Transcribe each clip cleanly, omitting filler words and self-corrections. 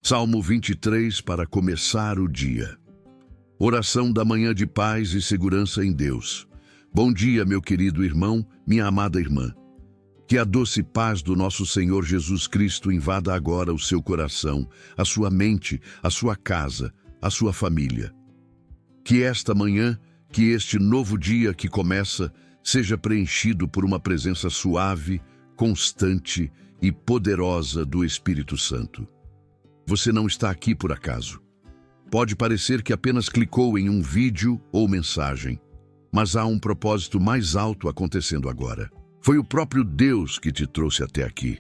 Salmo 23 para começar o dia. Oração da manhã de paz e segurança em Deus. Bom dia, meu querido irmão, minha amada irmã. Que a doce paz do nosso Senhor Jesus Cristo invada agora o seu coração, a sua mente, a sua casa, a sua família. Que esta manhã, que este novo dia que começa, seja preenchido por uma presença suave, constante e poderosa do Espírito Santo. Você não está aqui por acaso. Pode parecer que apenas clicou em um vídeo ou mensagem, mas há um propósito mais alto acontecendo agora. Foi o próprio Deus que te trouxe até aqui.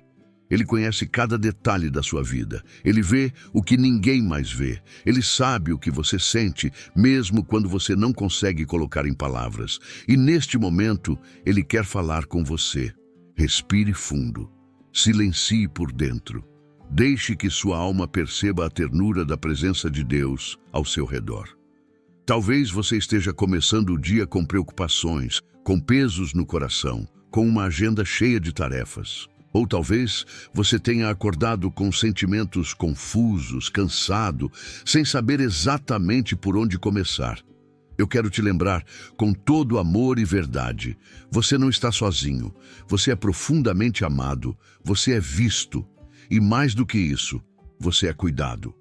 Ele conhece cada detalhe da sua vida. Ele vê o que ninguém mais vê. Ele sabe o que você sente, mesmo quando você não consegue colocar em palavras. E neste momento, Ele quer falar com você. Respire fundo. Silencie por dentro. Deixe que sua alma perceba a ternura da presença de Deus ao seu redor. Talvez você esteja começando o dia com preocupações, com pesos no coração, com uma agenda cheia de tarefas. Ou talvez você tenha acordado com sentimentos confusos, cansado, sem saber exatamente por onde começar. Eu quero te lembrar, com todo amor e verdade, você não está sozinho, você é profundamente amado, você é visto. E mais do que isso, você é cuidado.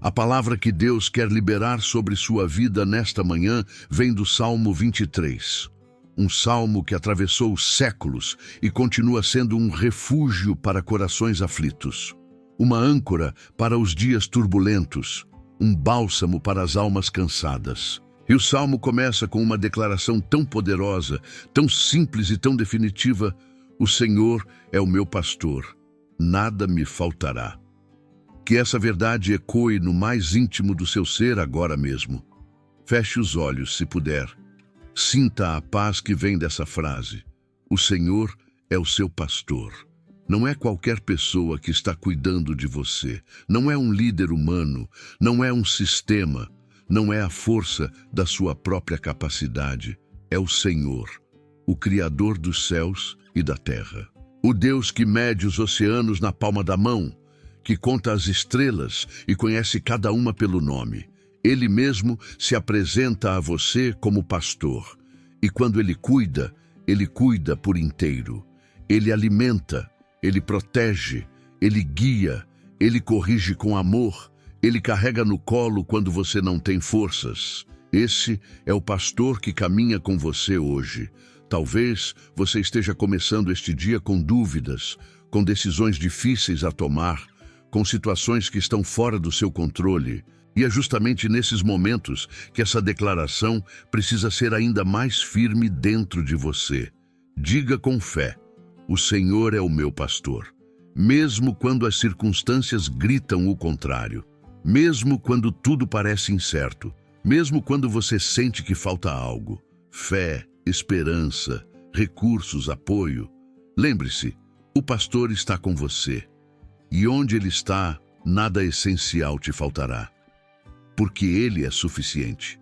A palavra que Deus quer liberar sobre sua vida nesta manhã vem do Salmo 23. Um salmo que atravessou os séculos e continua sendo um refúgio para corações aflitos. Uma âncora para os dias turbulentos. Um bálsamo para as almas cansadas. E o salmo começa com uma declaração tão poderosa, tão simples e tão definitiva: o Senhor é o meu pastor. Nada me faltará. Que essa verdade ecoe no mais íntimo do seu ser agora mesmo. Feche os olhos, se puder. Sinta a paz que vem dessa frase. O Senhor é o seu pastor. Não é qualquer pessoa que está cuidando de você. Não é um líder humano. Não é um sistema. Não é a força da sua própria capacidade. É o Senhor, o Criador dos céus e da terra. O Deus que mede os oceanos na palma da mão, que conta as estrelas e conhece cada uma pelo nome. Ele mesmo se apresenta a você como pastor. E quando Ele cuida por inteiro. Ele alimenta, Ele protege, Ele guia, Ele corrige com amor, Ele carrega no colo quando você não tem forças. Esse é o pastor que caminha com você hoje. Talvez você esteja começando este dia com dúvidas, com decisões difíceis a tomar, com situações que estão fora do seu controle. E é justamente nesses momentos que essa declaração precisa ser ainda mais firme dentro de você. Diga com fé: o Senhor é o meu pastor. Mesmo quando as circunstâncias gritam o contrário, mesmo quando tudo parece incerto, mesmo quando você sente que falta algo, fé, esperança, recursos, apoio. Lembre-se, o pastor está com você. E onde ele está, nada essencial te faltará. Porque ele é suficiente.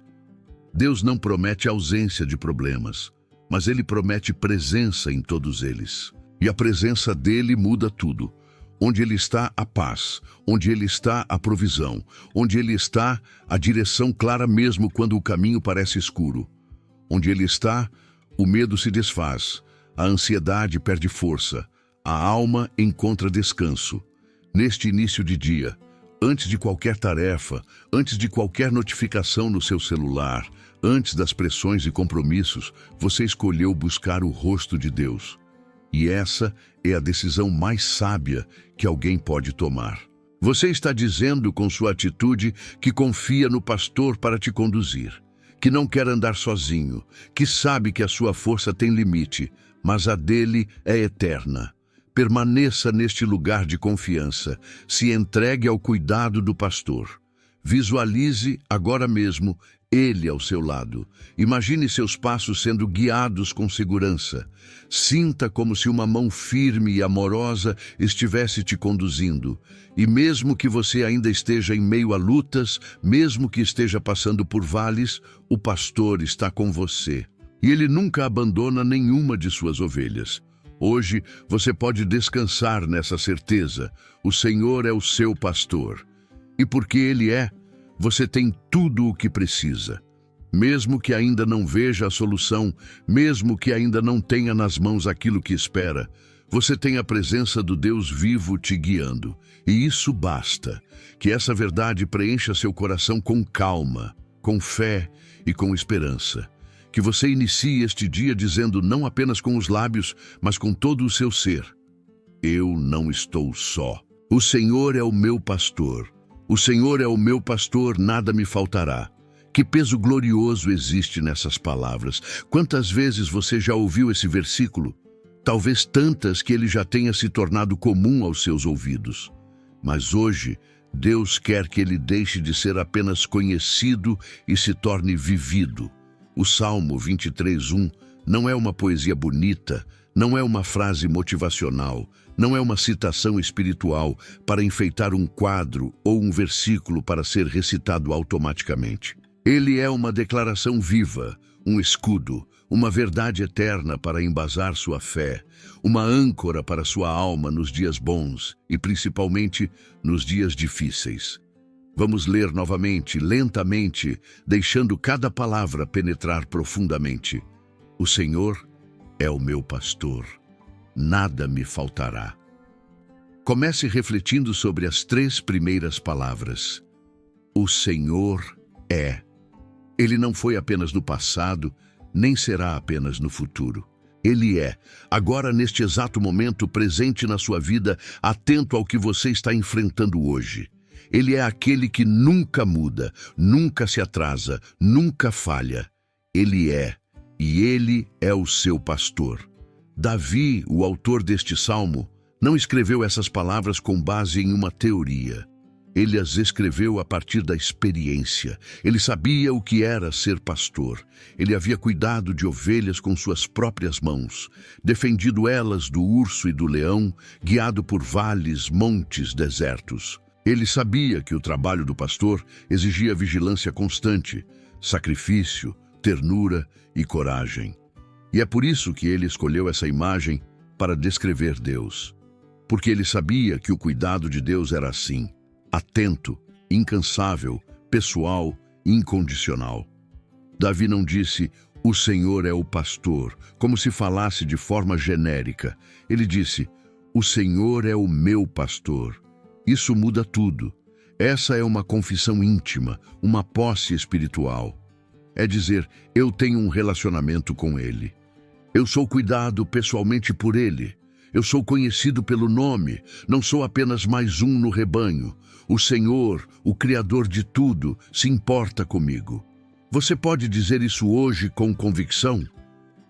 Deus não promete ausência de problemas, mas ele promete presença em todos eles. E a presença dele muda tudo. Onde ele está, a paz. Onde ele está, a provisão. Onde ele está, a direção clara mesmo quando o caminho parece escuro. Onde ele está, o medo se desfaz, a ansiedade perde força, a alma encontra descanso. Neste início de dia, antes de qualquer tarefa, antes de qualquer notificação no seu celular, antes das pressões e compromissos, você escolheu buscar o rosto de Deus. E essa é a decisão mais sábia que alguém pode tomar. Você está dizendo com sua atitude que confia no pastor para te conduzir, que não quer andar sozinho, que sabe que a sua força tem limite, mas a dele é eterna. Permaneça neste lugar de confiança, se entregue ao cuidado do pastor. Visualize agora mesmo Ele ao seu lado. Imagine seus passos sendo guiados com segurança. Sinta como se uma mão firme e amorosa estivesse te conduzindo. E mesmo que você ainda esteja em meio a lutas, mesmo que esteja passando por vales, o pastor está com você. E ele nunca abandona nenhuma de suas ovelhas. Hoje você pode descansar nessa certeza. O Senhor é o seu pastor. E porque Ele é, você tem tudo o que precisa. Mesmo que ainda não veja a solução, mesmo que ainda não tenha nas mãos aquilo que espera, você tem a presença do Deus vivo te guiando. E isso basta. Que essa verdade preencha seu coração com calma, com fé e com esperança. Que você inicie este dia dizendo não apenas com os lábios, mas com todo o seu ser: eu não estou só. O Senhor é o meu pastor. O Senhor é o meu pastor, nada me faltará. Que peso glorioso existe nessas palavras. Quantas vezes você já ouviu esse versículo? Talvez tantas que ele já tenha se tornado comum aos seus ouvidos. Mas hoje, Deus quer que ele deixe de ser apenas conhecido e se torne vivido. O Salmo 23:1 não é uma poesia bonita, não é uma frase motivacional, não é uma citação espiritual para enfeitar um quadro ou um versículo para ser recitado automaticamente. Ele é uma declaração viva, um escudo, uma verdade eterna para embasar sua fé, uma âncora para sua alma nos dias bons e principalmente nos dias difíceis. Vamos ler novamente, lentamente, deixando cada palavra penetrar profundamente. O Senhor é o meu pastor, nada me faltará. Comece refletindo sobre as 3 primeiras palavras. O Senhor é. Ele não foi apenas no passado, nem será apenas no futuro. Ele é, agora neste exato momento, presente na sua vida, atento ao que você está enfrentando hoje. Ele é aquele que nunca muda, nunca se atrasa, nunca falha. Ele é, e ele é o seu pastor. Davi, o autor deste salmo, não escreveu essas palavras com base em uma teoria. Ele as escreveu a partir da experiência. Ele sabia o que era ser pastor. Ele havia cuidado de ovelhas com suas próprias mãos, defendido elas do urso e do leão, guiado por vales, montes, desertos. Ele sabia que o trabalho do pastor exigia vigilância constante, sacrifício, ternura e coragem. E é por isso que ele escolheu essa imagem para descrever Deus. Porque ele sabia que o cuidado de Deus era assim: atento, incansável, pessoal, incondicional. Davi não disse, o Senhor é o pastor, como se falasse de forma genérica. Ele disse, o Senhor é o meu pastor. Isso muda tudo. Essa é uma confissão íntima, uma posse espiritual. É dizer, eu tenho um relacionamento com Ele. Eu sou cuidado pessoalmente por Ele. Eu sou conhecido pelo nome, não sou apenas mais um no rebanho. O Senhor, o Criador de tudo, se importa comigo. Você pode dizer isso hoje com convicção?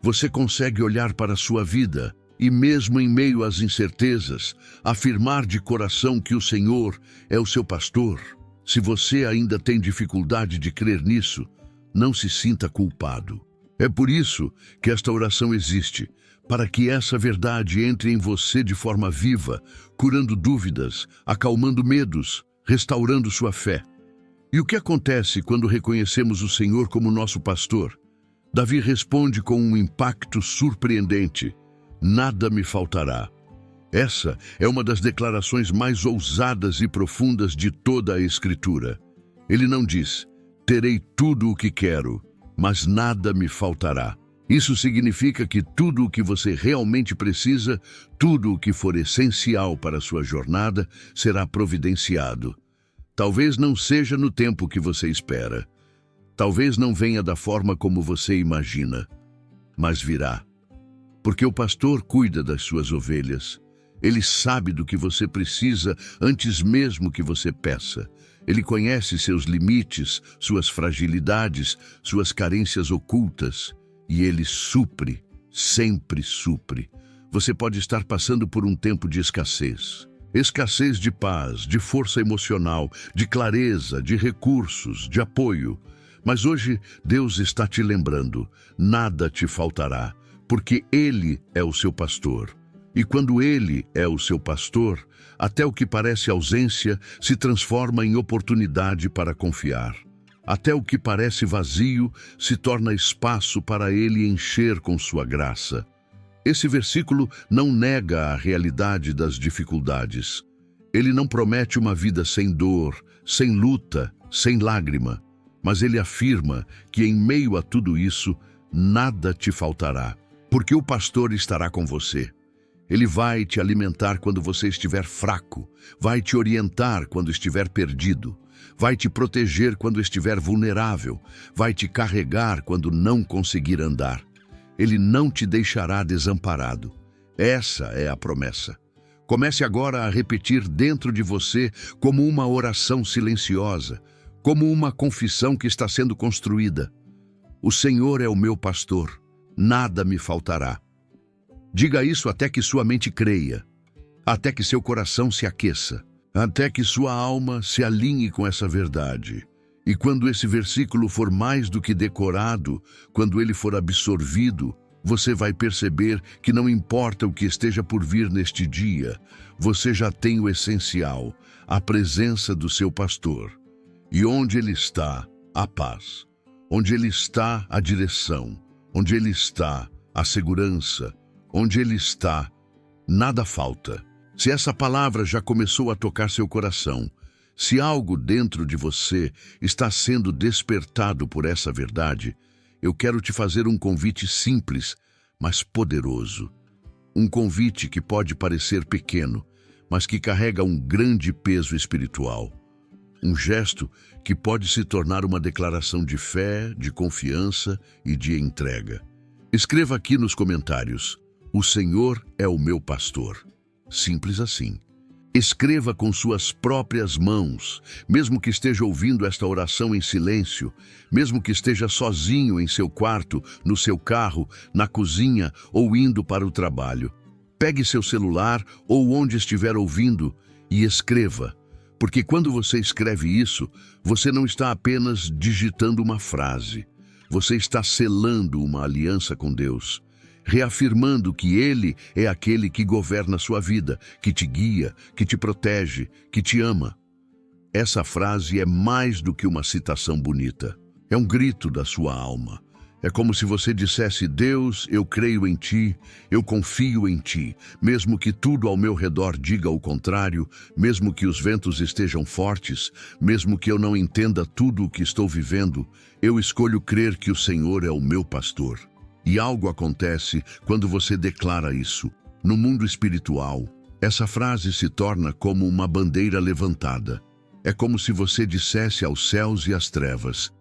Você consegue olhar para a sua vida e, mesmo em meio às incertezas, afirmar de coração que o Senhor é o seu pastor? Se você ainda tem dificuldade de crer nisso, não se sinta culpado. É por isso que esta oração existe, para que essa verdade entre em você de forma viva, curando dúvidas, acalmando medos, restaurando sua fé. E o que acontece quando reconhecemos o Senhor como nosso pastor? Davi responde com um impacto surpreendente: nada me faltará. Essa é uma das declarações mais ousadas e profundas de toda a Escritura. Ele não diz, terei tudo o que quero, mas nada me faltará. Isso significa que tudo o que você realmente precisa, tudo o que for essencial para a sua jornada, será providenciado. Talvez não seja no tempo que você espera. Talvez não venha da forma como você imagina, mas virá. Porque o pastor cuida das suas ovelhas. Ele sabe do que você precisa antes mesmo que você peça. Ele conhece seus limites, suas fragilidades, suas carências ocultas. E Ele supre, sempre supre. Você pode estar passando por um tempo de escassez. Escassez de paz, de força emocional, de clareza, de recursos, de apoio. Mas hoje Deus está te lembrando, nada te faltará, porque Ele é o seu pastor. E quando Ele é o seu pastor, até o que parece ausência se transforma em oportunidade para confiar. Até o que parece vazio se torna espaço para Ele encher com sua graça. Esse versículo não nega a realidade das dificuldades. Ele não promete uma vida sem dor, sem luta, sem lágrima, mas ele afirma que em meio a tudo isso, nada te faltará, porque o pastor estará com você. Ele vai te alimentar quando você estiver fraco, vai te orientar quando estiver perdido, vai te proteger quando estiver vulnerável, vai te carregar quando não conseguir andar. Ele não te deixará desamparado. Essa é a promessa. Comece agora a repetir dentro de você como uma oração silenciosa, como uma confissão que está sendo construída. O Senhor é o meu pastor, nada me faltará. Diga isso até que sua mente creia, até que seu coração se aqueça, até que sua alma se alinhe com essa verdade. E quando esse versículo for mais do que decorado, quando ele for absorvido, você vai perceber que não importa o que esteja por vir neste dia, você já tem o essencial, a presença do seu pastor. E onde ele está, a paz. Onde ele está, a direção. Onde ele está, a segurança. Onde ele está, nada falta. Se essa palavra já começou a tocar seu coração, se algo dentro de você está sendo despertado por essa verdade, eu quero te fazer um convite simples, mas poderoso. Um convite que pode parecer pequeno, mas que carrega um grande peso espiritual. Um gesto que pode se tornar uma declaração de fé, de confiança e de entrega. Escreva aqui nos comentários: o Senhor é o meu pastor. Simples assim. Escreva com suas próprias mãos, mesmo que esteja ouvindo esta oração em silêncio, mesmo que esteja sozinho em seu quarto, no seu carro, na cozinha ou indo para o trabalho. Pegue seu celular ou onde estiver ouvindo e escreva, porque quando você escreve isso, você não está apenas digitando uma frase, você está selando uma aliança com Deus, reafirmando que Ele é aquele que governa sua vida, que te guia, que te protege, que te ama. Essa frase é mais do que uma citação bonita. É um grito da sua alma. É como se você dissesse: Deus, eu creio em Ti, eu confio em Ti, mesmo que tudo ao meu redor diga o contrário, mesmo que os ventos estejam fortes, mesmo que eu não entenda tudo o que estou vivendo, eu escolho crer que o Senhor é o meu pastor. E algo acontece quando você declara isso. No mundo espiritual, essa frase se torna como uma bandeira levantada. É como se você dissesse aos céus e às trevas: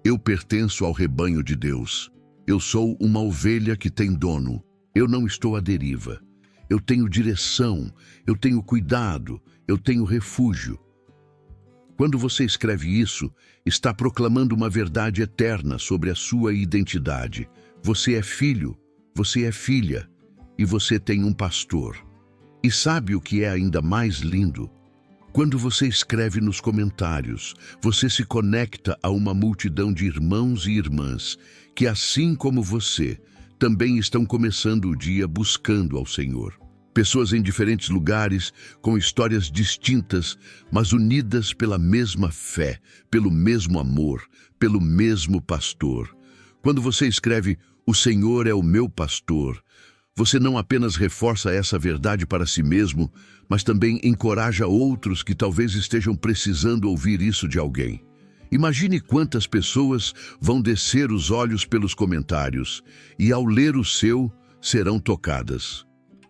eu pertenço ao rebanho de Deus. Eu sou uma ovelha que tem dono. Eu não estou à deriva. Eu tenho direção, eu tenho cuidado, eu tenho refúgio. Quando você escreve isso, está proclamando uma verdade eterna sobre a sua identidade. Você é filho, você é filha, e você tem um pastor. E sabe o que é ainda mais lindo? Quando você escreve nos comentários, você se conecta a uma multidão de irmãos e irmãs que, assim como você, também estão começando o dia buscando ao Senhor. Pessoas em diferentes lugares, com histórias distintas, mas unidas pela mesma fé, pelo mesmo amor, pelo mesmo pastor. Quando você escreve: o Senhor é o meu pastor, você não apenas reforça essa verdade para si mesmo, mas também encoraja outros que talvez estejam precisando ouvir isso de alguém. Imagine quantas pessoas vão descer os olhos pelos comentários e, ao ler o seu, serão tocadas.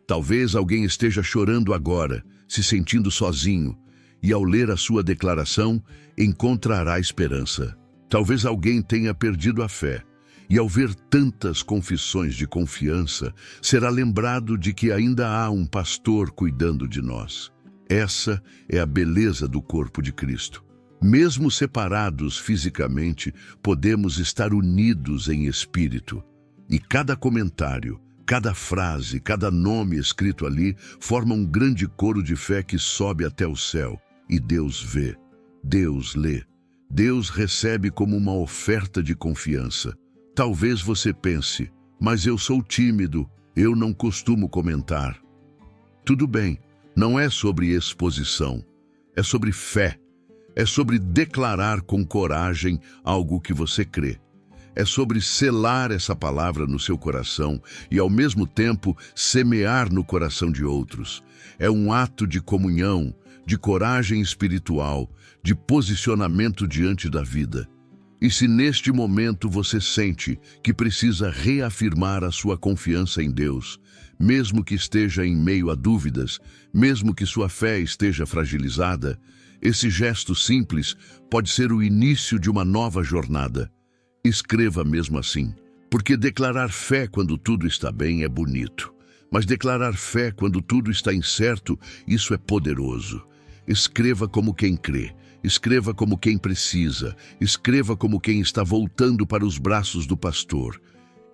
Talvez alguém esteja chorando agora, se sentindo sozinho, e ao ler a sua declaração, encontrará esperança. Talvez alguém tenha perdido a fé, e ao ver tantas confissões de confiança, será lembrado de que ainda há um pastor cuidando de nós. Essa é a beleza do corpo de Cristo. Mesmo separados fisicamente, podemos estar unidos em espírito. E cada comentário, cada frase, cada nome escrito ali forma um grande coro de fé que sobe até o céu. E Deus vê, Deus lê, Deus recebe como uma oferta de confiança. Talvez você pense: mas eu sou tímido, eu não costumo comentar. Tudo bem, não é sobre exposição, é sobre fé, é sobre declarar com coragem algo que você crê. É sobre selar essa palavra no seu coração e, ao mesmo tempo, semear no coração de outros. É um ato de comunhão, de coragem espiritual, de posicionamento diante da vida. E se neste momento você sente que precisa reafirmar a sua confiança em Deus, mesmo que esteja em meio a dúvidas, mesmo que sua fé esteja fragilizada, esse gesto simples pode ser o início de uma nova jornada. Escreva mesmo assim, porque declarar fé quando tudo está bem é bonito, mas declarar fé quando tudo está incerto, isso é poderoso. Escreva como quem crê, escreva como quem precisa, escreva como quem está voltando para os braços do pastor.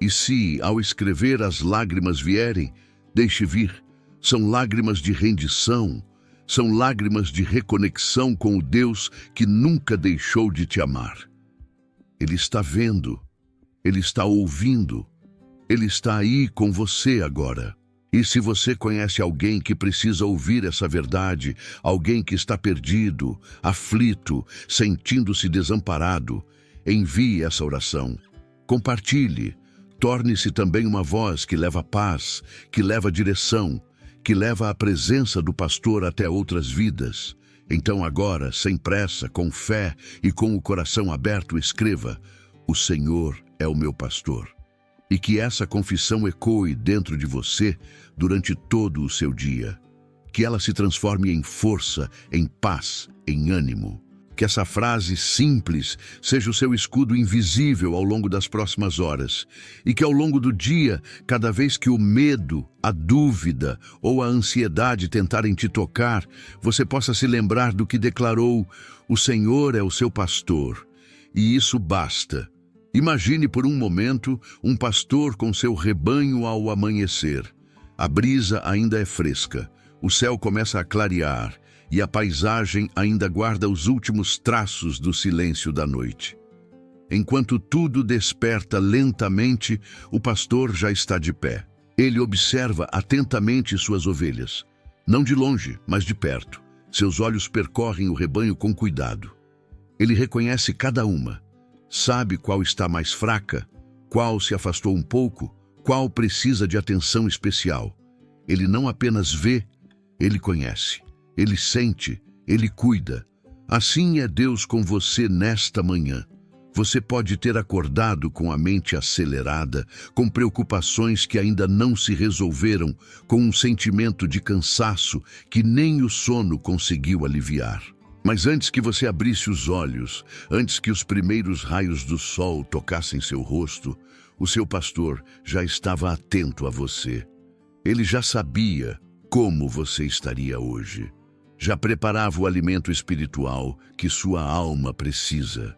E se, ao escrever, as lágrimas vierem, deixe vir. São lágrimas de rendição, são lágrimas de reconexão com o Deus que nunca deixou de te amar. Ele está vendo, Ele está ouvindo, Ele está aí com você agora. E se você conhece alguém que precisa ouvir essa verdade, alguém que está perdido, aflito, sentindo-se desamparado, envie essa oração. Compartilhe. Torne-se também uma voz que leva paz, que leva direção, que leva a presença do pastor até outras vidas. Então agora, sem pressa, com fé e com o coração aberto, escreva: o Senhor é o meu pastor. E que essa confissão ecoe dentro de você durante todo o seu dia. Que ela se transforme em força, em paz, em ânimo. Que essa frase simples seja o seu escudo invisível ao longo das próximas horas. E que ao longo do dia, cada vez que o medo, a dúvida ou a ansiedade tentarem te tocar, você possa se lembrar do que declarou: o Senhor é o seu pastor. E isso basta. Imagine por um momento um pastor com seu rebanho ao amanhecer. A brisa ainda é fresca, o céu começa a clarear e a paisagem ainda guarda os últimos traços do silêncio da noite. Enquanto tudo desperta lentamente, o pastor já está de pé. Ele observa atentamente suas ovelhas, não de longe, mas de perto. Seus olhos percorrem o rebanho com cuidado. Ele reconhece cada uma. Sabe qual está mais fraca, qual se afastou um pouco, qual precisa de atenção especial. Ele não apenas vê, ele conhece, ele sente, ele cuida. Assim é Deus com você nesta manhã. Você pode ter acordado com a mente acelerada, com preocupações que ainda não se resolveram, com um sentimento de cansaço que nem o sono conseguiu aliviar. Mas antes que você abrisse os olhos, antes que os primeiros raios do sol tocassem seu rosto, o seu pastor já estava atento a você. Ele já sabia como você estaria hoje. Já preparava o alimento espiritual que sua alma precisa.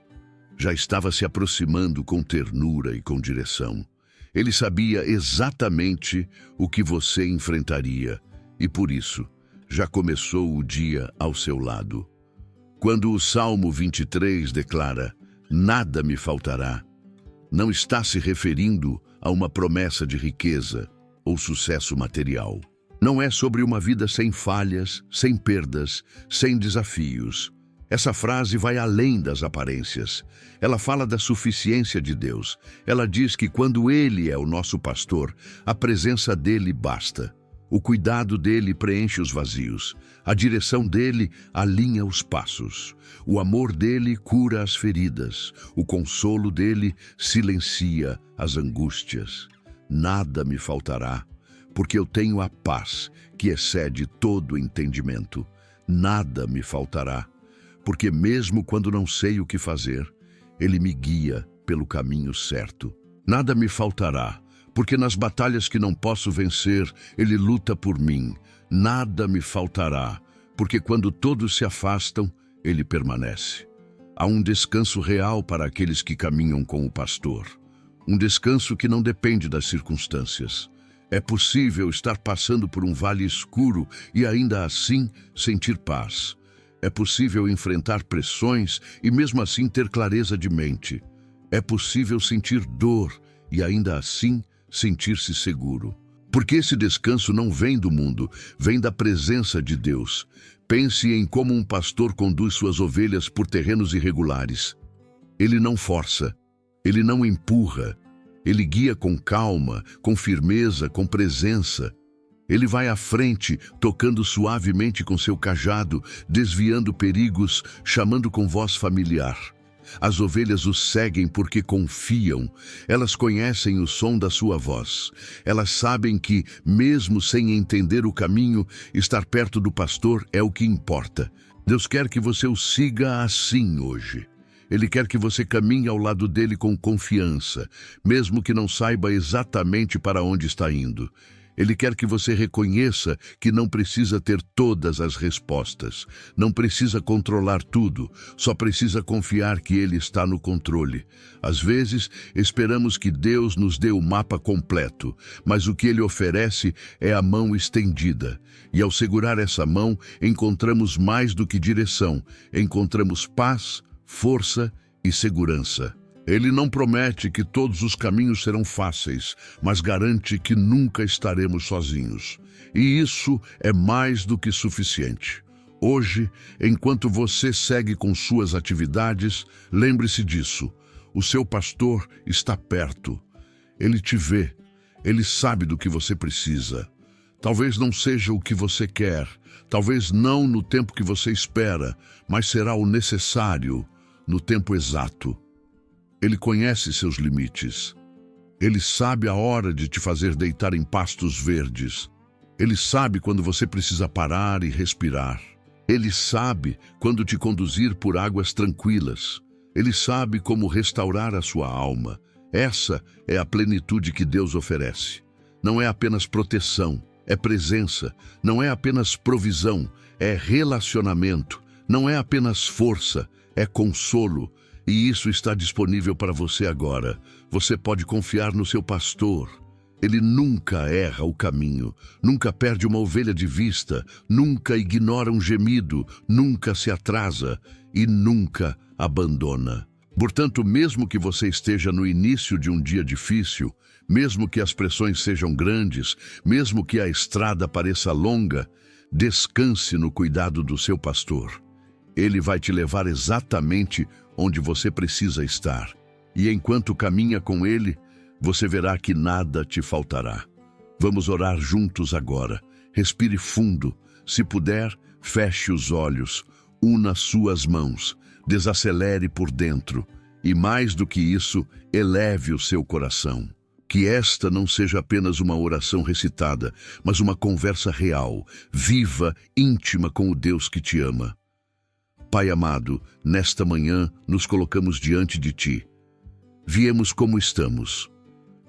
Já estava se aproximando com ternura e com direção. Ele sabia exatamente o que você enfrentaria e, por isso, já começou o dia ao seu lado. Quando o Salmo 23 declara: nada me faltará, não está se referindo a uma promessa de riqueza ou sucesso material. Não é sobre uma vida sem falhas, sem perdas, sem desafios. Essa frase vai além das aparências. Ela fala da suficiência de Deus. Ela diz que quando Ele é o nosso pastor, a presença dele basta. O cuidado dele preenche os vazios. A direção dele alinha os passos. O amor dele cura as feridas. O consolo dele silencia as angústias. Nada me faltará, porque eu tenho a paz que excede todo entendimento. Nada me faltará, porque mesmo quando não sei o que fazer, Ele me guia pelo caminho certo. Nada me faltará, porque nas batalhas que não posso vencer, Ele luta por mim. Nada me faltará, porque quando todos se afastam, Ele permanece. Há um descanso real para aqueles que caminham com o pastor. Um descanso que não depende das circunstâncias. É possível estar passando por um vale escuro e ainda assim sentir paz. É possível enfrentar pressões e mesmo assim ter clareza de mente. É possível sentir dor e ainda assim sentir-se seguro. Porque esse descanso não vem do mundo, vem da presença de Deus. Pense em como um pastor conduz suas ovelhas por terrenos irregulares. Ele não força, ele não empurra, ele guia com calma, com firmeza, com presença. Ele vai à frente, tocando suavemente com seu cajado, desviando perigos, chamando com voz familiar. As ovelhas o seguem porque confiam. Elas conhecem o som da sua voz. Elas sabem que, mesmo sem entender o caminho, estar perto do pastor é o que importa. Deus quer que você o siga assim hoje. Ele quer que você caminhe ao lado dele com confiança, mesmo que não saiba exatamente para onde está indo. Ele quer que você reconheça que não precisa ter todas as respostas, não precisa controlar tudo, só precisa confiar que Ele está no controle. Às vezes, esperamos que Deus nos dê o mapa completo, mas o que Ele oferece é a mão estendida. E ao segurar essa mão, encontramos mais do que direção, encontramos paz, força e segurança. Ele não promete que todos os caminhos serão fáceis, mas garante que nunca estaremos sozinhos. E isso é mais do que suficiente. Hoje, enquanto você segue com suas atividades, lembre-se disso. O seu pastor está perto. Ele te vê. Ele sabe do que você precisa. Talvez não seja o que você quer, talvez não no tempo que você espera, mas será o necessário no tempo exato. Ele conhece seus limites. Ele sabe a hora de te fazer deitar em pastos verdes. Ele sabe quando você precisa parar e respirar. Ele sabe quando te conduzir por águas tranquilas. Ele sabe como restaurar a sua alma. Essa é a plenitude que Deus oferece. Não é apenas proteção, é presença. Não é apenas provisão, é relacionamento. Não é apenas força, é consolo. E isso está disponível para você agora. Você pode confiar no seu pastor. Ele nunca erra o caminho, nunca perde uma ovelha de vista, nunca ignora um gemido, nunca se atrasa e nunca abandona. Portanto, mesmo que você esteja no início de um dia difícil, mesmo que as pressões sejam grandes, mesmo que a estrada pareça longa, descanse no cuidado do seu pastor. Ele vai te levar exatamente onde você precisa estar. E enquanto caminha com ele, você verá que nada te faltará. Vamos orar juntos agora. Respire fundo. Se puder, feche os olhos, una suas mãos, desacelere por dentro e, mais do que isso, eleve o seu coração. Que esta não seja apenas uma oração recitada, mas uma conversa real, viva, íntima com o Deus que te ama. Pai amado, nesta manhã nos colocamos diante de Ti. Viemos como estamos,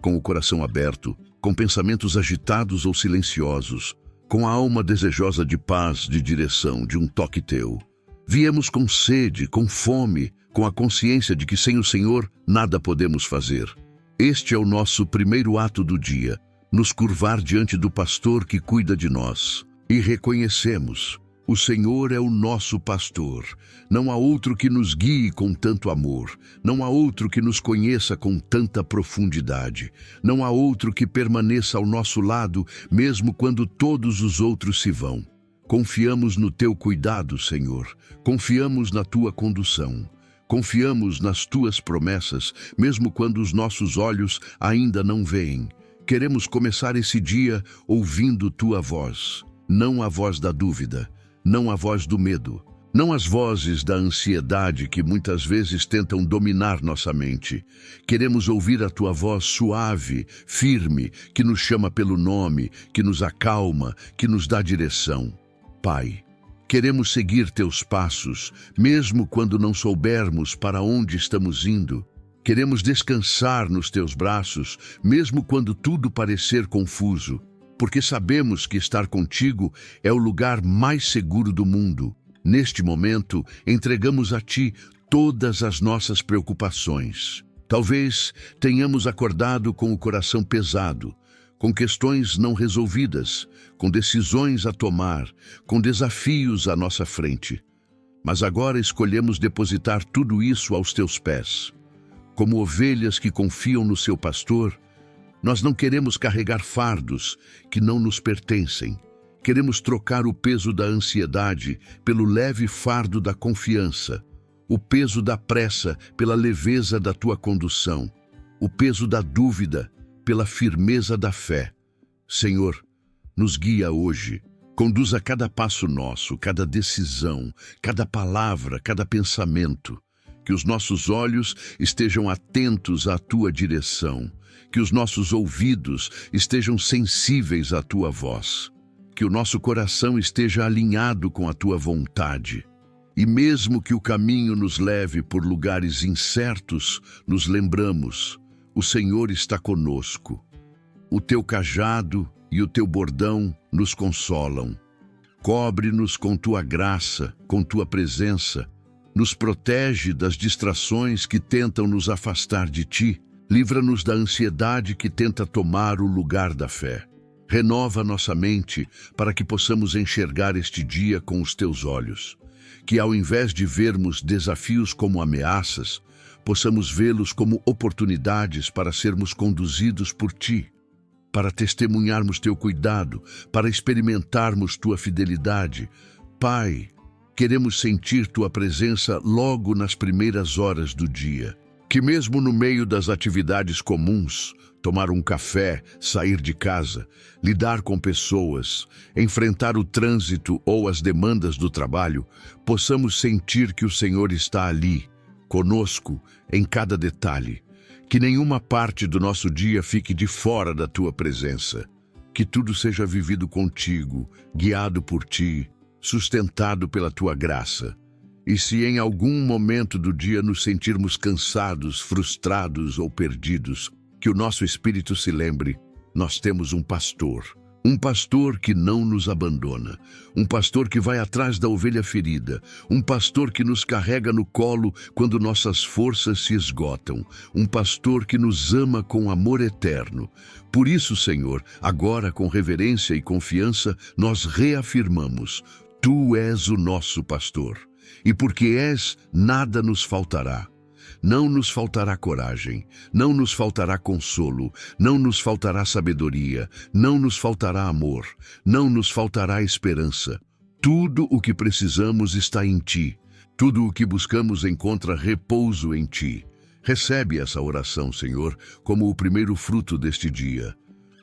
com o coração aberto, com pensamentos agitados ou silenciosos, com a alma desejosa de paz, de direção, de um toque Teu. Viemos com sede, com fome, com a consciência de que sem o Senhor nada podemos fazer. Este é o nosso primeiro ato do dia, nos curvar diante do pastor que cuida de nós. E reconhecemos: o Senhor é o nosso pastor. Não há outro que nos guie com tanto amor. Não há outro que nos conheça com tanta profundidade. Não há outro que permaneça ao nosso lado, mesmo quando todos os outros se vão. Confiamos no Teu cuidado, Senhor. Confiamos na Tua condução. Confiamos nas Tuas promessas, mesmo quando os nossos olhos ainda não veem. Queremos começar esse dia ouvindo Tua voz. Não a voz da dúvida, não a voz do medo, não as vozes da ansiedade que muitas vezes tentam dominar nossa mente. Queremos ouvir a Tua voz suave, firme, que nos chama pelo nome, que nos acalma, que nos dá direção. Pai, queremos seguir Teus passos, mesmo quando não soubermos para onde estamos indo. Queremos descansar nos Teus braços, mesmo quando tudo parecer confuso, porque sabemos que estar contigo é o lugar mais seguro do mundo. Neste momento, entregamos a Ti todas as nossas preocupações. Talvez tenhamos acordado com o coração pesado, com questões não resolvidas, com decisões a tomar, com desafios à nossa frente. Mas agora escolhemos depositar tudo isso aos Teus pés. Como ovelhas que confiam no seu pastor, nós não queremos carregar fardos que não nos pertencem. Queremos trocar o peso da ansiedade pelo leve fardo da confiança, o peso da pressa pela leveza da Tua condução, o peso da dúvida pela firmeza da fé. Senhor, nos guia hoje. Conduza cada passo nosso, cada decisão, cada palavra, cada pensamento. Que os nossos olhos estejam atentos à Tua direção. Que os nossos ouvidos estejam sensíveis à Tua voz. Que o nosso coração esteja alinhado com a Tua vontade. E mesmo que o caminho nos leve por lugares incertos, nos lembramos, o Senhor está conosco. O Teu cajado e o Teu bordão nos consolam. Cobre-nos com Tua graça, com Tua presença. Nos protege das distrações que tentam nos afastar de Ti. Livra-nos da ansiedade que tenta tomar o lugar da fé. Renova nossa mente para que possamos enxergar este dia com os Teus olhos. Que ao invés de vermos desafios como ameaças, possamos vê-los como oportunidades para sermos conduzidos por Ti, para testemunharmos Teu cuidado, para experimentarmos Tua fidelidade. Pai, queremos sentir Tua presença logo nas primeiras horas do dia. Que mesmo no meio das atividades comuns, tomar um café, sair de casa, lidar com pessoas, enfrentar o trânsito ou as demandas do trabalho, possamos sentir que o Senhor está ali, conosco, em cada detalhe. Que nenhuma parte do nosso dia fique de fora da Tua presença. Que tudo seja vivido contigo, guiado por Ti, sustentado pela Tua graça. E se em algum momento do dia nos sentirmos cansados, frustrados ou perdidos, que o nosso espírito se lembre, nós temos um pastor que não nos abandona, um pastor que vai atrás da ovelha ferida, um pastor que nos carrega no colo quando nossas forças se esgotam, um pastor que nos ama com amor eterno. Por isso, Senhor, agora com reverência e confiança, nós reafirmamos, Tu és o nosso pastor. E porque és, nada nos faltará. Não nos faltará coragem, não nos faltará consolo, não nos faltará sabedoria, não nos faltará amor, não nos faltará esperança. Tudo o que precisamos está em Ti. Tudo o que buscamos encontra repouso em Ti. Recebe essa oração, Senhor, como o primeiro fruto deste dia,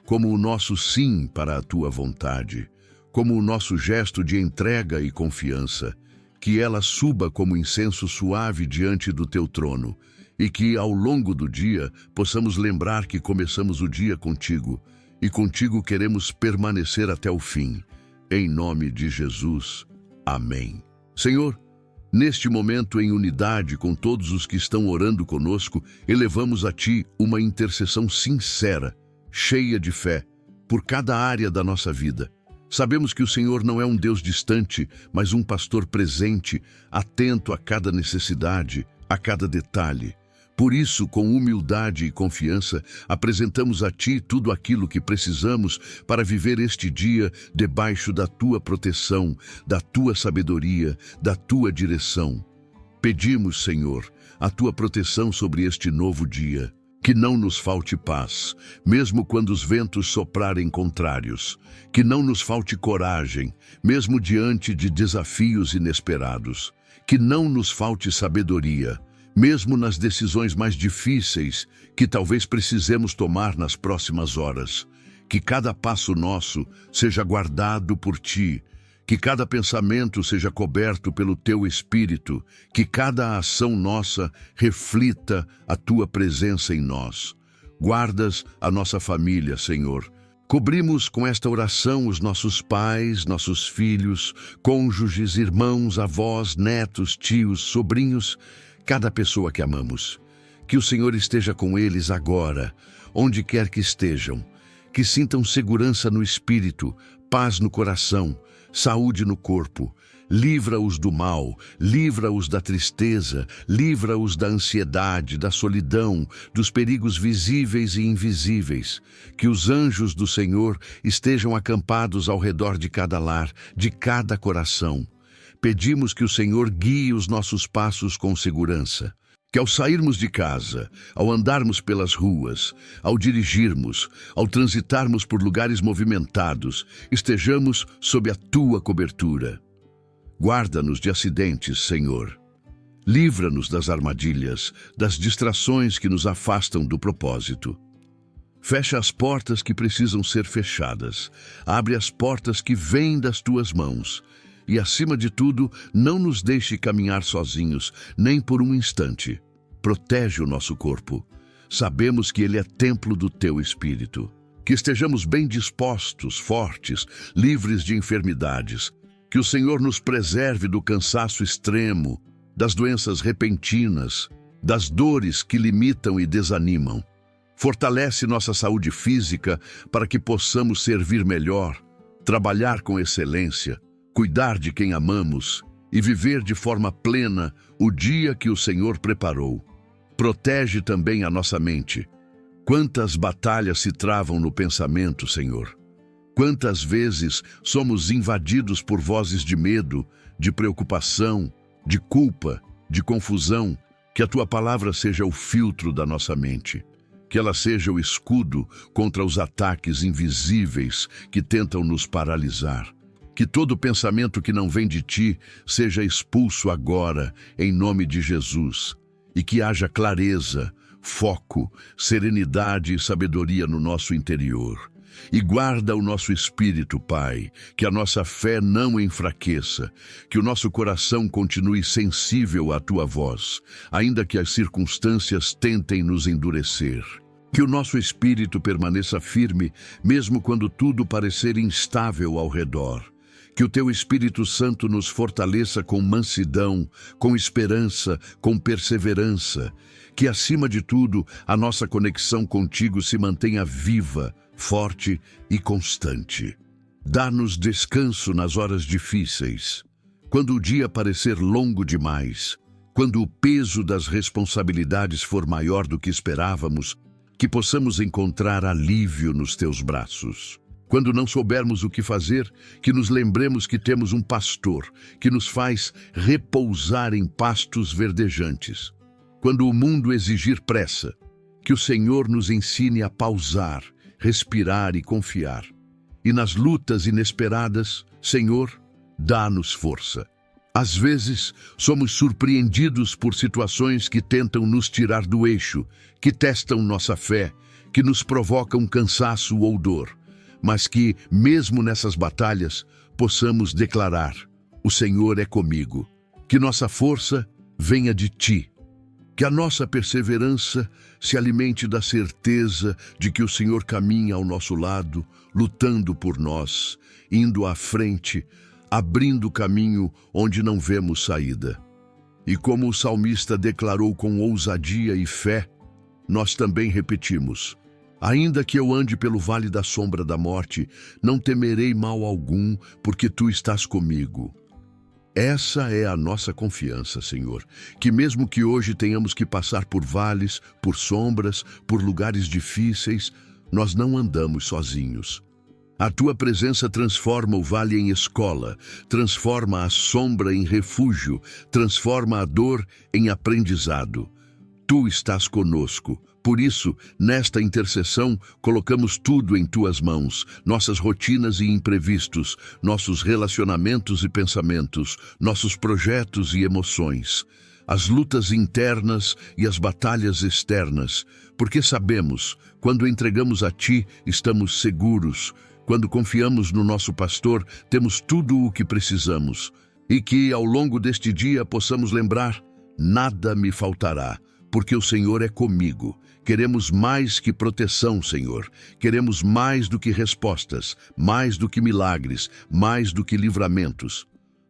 como o nosso sim para a Tua vontade, como o nosso gesto de entrega e confiança. Que ela suba como incenso suave diante do Teu trono e que, ao longo do dia, possamos lembrar que começamos o dia contigo e contigo queremos permanecer até o fim. Em nome de Jesus. Amém. Senhor, neste momento, em unidade com todos os que estão orando conosco, elevamos a Ti uma intercessão sincera, cheia de fé, por cada área da nossa vida. Sabemos que o Senhor não é um Deus distante, mas um pastor presente, atento a cada necessidade, a cada detalhe. Por isso, com humildade e confiança, apresentamos a Ti tudo aquilo que precisamos para viver este dia debaixo da Tua proteção, da Tua sabedoria, da Tua direção. Pedimos, Senhor, a Tua proteção sobre este novo dia. Que não nos falte paz, mesmo quando os ventos soprarem contrários. Que não nos falte coragem, mesmo diante de desafios inesperados. Que não nos falte sabedoria, mesmo nas decisões mais difíceis que talvez precisemos tomar nas próximas horas. Que cada passo nosso seja guardado por Ti. Que cada pensamento seja coberto pelo Teu Espírito, que cada ação nossa reflita a Tua presença em nós. Guardas a nossa família, Senhor. Cobrimos com esta oração os nossos pais, nossos filhos, cônjuges, irmãos, avós, netos, tios, sobrinhos, cada pessoa que amamos. Que o Senhor esteja com eles agora, onde quer que estejam. Que sintam segurança no espírito, paz no coração, saúde no corpo. Livra-os do mal, livra-os da tristeza, livra-os da ansiedade, da solidão, dos perigos visíveis e invisíveis. Que os anjos do Senhor estejam acampados ao redor de cada lar, de cada coração. Pedimos que o Senhor guie os nossos passos com segurança. Que ao sairmos de casa, ao andarmos pelas ruas, ao dirigirmos, ao transitarmos por lugares movimentados, estejamos sob a Tua cobertura. Guarda-nos de acidentes, Senhor. Livra-nos das armadilhas, das distrações que nos afastam do propósito. Fecha as portas que precisam ser fechadas. Abre as portas que vêm das tuas mãos. E, acima de tudo, não nos deixe caminhar sozinhos, nem por um instante. Protege o nosso corpo. Sabemos que ele é templo do teu Espírito. Que estejamos bem dispostos, fortes, livres de enfermidades. Que o Senhor nos preserve do cansaço extremo, das doenças repentinas, das dores que limitam e desanimam. Fortalece nossa saúde física para que possamos servir melhor, trabalhar com excelência, cuidar de quem amamos e viver de forma plena o dia que o Senhor preparou. Protege também a nossa mente. Quantas batalhas se travam no pensamento, Senhor? Quantas vezes somos invadidos por vozes de medo, de preocupação, de culpa, de confusão? Que a Tua palavra seja o filtro da nossa mente. Que ela seja o escudo contra os ataques invisíveis que tentam nos paralisar. Que todo pensamento que não vem de Ti seja expulso agora, em nome de Jesus. E que haja clareza, foco, serenidade e sabedoria no nosso interior. E guarda o nosso espírito, Pai, que a nossa fé não enfraqueça, que o nosso coração continue sensível à Tua voz, ainda que as circunstâncias tentem nos endurecer. Que o nosso espírito permaneça firme, mesmo quando tudo parecer instável ao redor. Que o Teu Espírito Santo nos fortaleça com mansidão, com esperança, com perseverança. Que, acima de tudo, a nossa conexão contigo se mantenha viva, forte e constante. Dá-nos descanso nas horas difíceis. Quando o dia parecer longo demais, quando o peso das responsabilidades for maior do que esperávamos, que possamos encontrar alívio nos Teus braços. Quando não soubermos o que fazer, que nos lembremos que temos um pastor que nos faz repousar em pastos verdejantes. Quando o mundo exigir pressa, que o Senhor nos ensine a pausar, respirar e confiar. E nas lutas inesperadas, Senhor, dá-nos força. Às vezes, somos surpreendidos por situações que tentam nos tirar do eixo, que testam nossa fé, que nos provocam cansaço ou dor. Mas que, mesmo nessas batalhas, possamos declarar: o Senhor é comigo. Que nossa força venha de Ti. Que a nossa perseverança se alimente da certeza de que o Senhor caminha ao nosso lado, lutando por nós, indo à frente, abrindo caminho onde não vemos saída. E como o salmista declarou com ousadia e fé, nós também repetimos: ainda que eu ande pelo vale da sombra da morte, não temerei mal algum, porque Tu estás comigo. Essa é a nossa confiança, Senhor, que mesmo que hoje tenhamos que passar por vales, por sombras, por lugares difíceis, nós não andamos sozinhos. A Tua presença transforma o vale em escola, transforma a sombra em refúgio, transforma a dor em aprendizado. Tu estás conosco. Por isso, nesta intercessão, colocamos tudo em Tuas mãos, nossas rotinas e imprevistos, nossos relacionamentos e pensamentos, nossos projetos e emoções, as lutas internas e as batalhas externas, porque sabemos, quando entregamos a Ti, estamos seguros. Quando confiamos no nosso pastor, temos tudo o que precisamos. E que, ao longo deste dia, possamos lembrar: nada me faltará, porque o Senhor é comigo. Queremos mais que proteção, Senhor. Queremos mais do que respostas, mais do que milagres, mais do que livramentos.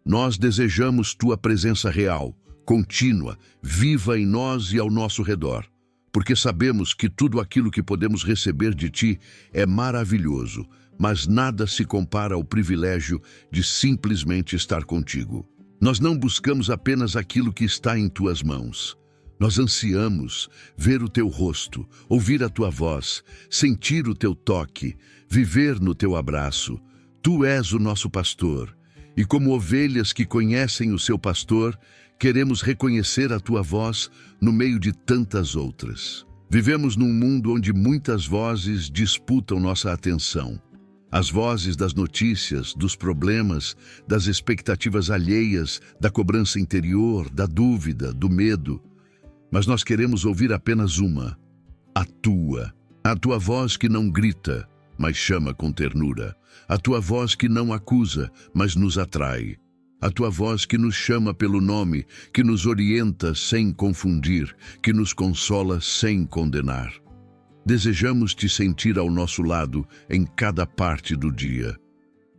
Nós desejamos Tua presença real, contínua, viva em nós e ao nosso redor, porque sabemos que tudo aquilo que podemos receber de Ti é maravilhoso, mas nada se compara ao privilégio de simplesmente estar contigo. Nós não buscamos apenas aquilo que está em Tuas mãos. Nós ansiamos ver o Teu rosto, ouvir a Tua voz, sentir o Teu toque, viver no Teu abraço. Tu és o nosso pastor, e como ovelhas que conhecem o seu pastor, queremos reconhecer a Tua voz no meio de tantas outras. Vivemos num mundo onde muitas vozes disputam nossa atenção. As vozes das notícias, dos problemas, das expectativas alheias, da cobrança interior, da dúvida, do medo. Mas nós queremos ouvir apenas uma, a Tua. A tua voz que não grita, mas chama com ternura. A tua voz que não acusa, mas nos atrai. A tua voz que nos chama pelo nome, que nos orienta sem confundir, que nos consola sem condenar. Desejamos te sentir ao nosso lado em cada parte do dia.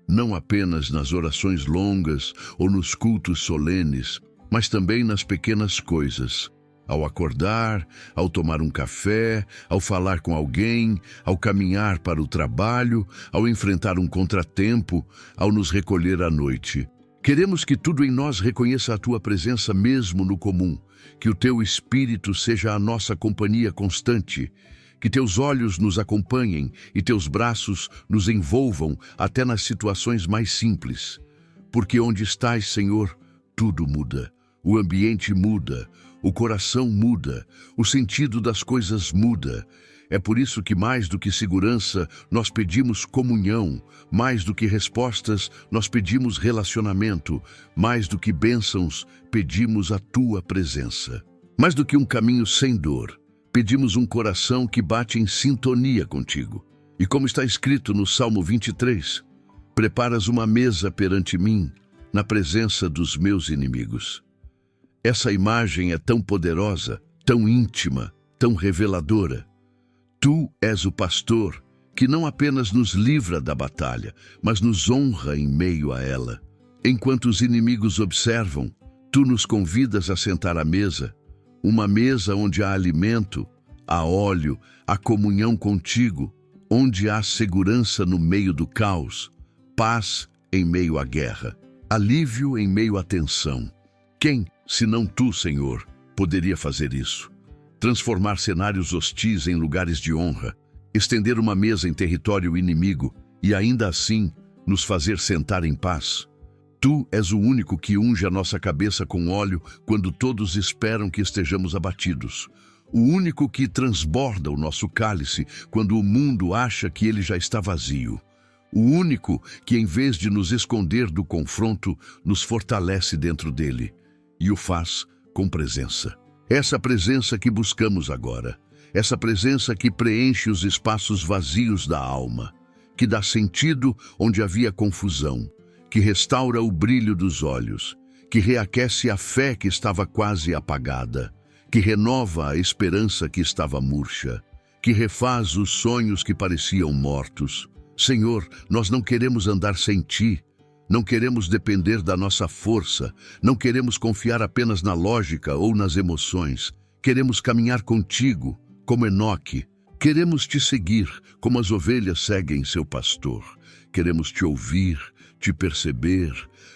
Não apenas nas orações longas ou nos cultos solenes, mas também nas pequenas coisas. Ao acordar, ao tomar um café, ao falar com alguém, ao caminhar para o trabalho, ao enfrentar um contratempo, ao nos recolher à noite. Queremos que tudo em nós reconheça a tua presença mesmo no comum, que o teu Espírito seja a nossa companhia constante, que teus olhos nos acompanhem e teus braços nos envolvam até nas situações mais simples. Porque onde estás, Senhor, tudo muda. O ambiente muda, o coração muda, o sentido das coisas muda. É por isso que mais do que segurança, nós pedimos comunhão, mais do que respostas, nós pedimos relacionamento, mais do que bênçãos, pedimos a tua presença. Mais do que um caminho sem dor, pedimos um coração que bate em sintonia contigo. E como está escrito no Salmo 23, preparas uma mesa perante mim, na presença dos meus inimigos. Essa imagem é tão poderosa, tão íntima, tão reveladora. Tu és o pastor que não apenas nos livra da batalha, mas nos honra em meio a ela. Enquanto os inimigos observam, tu nos convidas a sentar à mesa, uma mesa onde há alimento, há óleo, há comunhão contigo, onde há segurança no meio do caos, paz em meio à guerra, alívio em meio à tensão. Quem, senão tu, Senhor, poderia fazer isso? Transformar cenários hostis em lugares de honra, estender uma mesa em território inimigo e ainda assim nos fazer sentar em paz. Tu és o único que unge a nossa cabeça com óleo quando todos esperam que estejamos abatidos. O único que transborda o nosso cálice quando o mundo acha que ele já está vazio. O único que, em vez de nos esconder do confronto, nos fortalece dentro dele e o faz com presença. Essa presença que buscamos agora, essa presença que preenche os espaços vazios da alma, que dá sentido onde havia confusão, que restaura o brilho dos olhos, que reaquece a fé que estava quase apagada, que renova a esperança que estava murcha, que refaz os sonhos que pareciam mortos. Senhor, nós não queremos andar sem Ti, não queremos depender da nossa força, não queremos confiar apenas na lógica ou nas emoções. Queremos caminhar contigo, como Enoque. Queremos Te seguir, como as ovelhas seguem seu pastor. Queremos Te ouvir, Te perceber,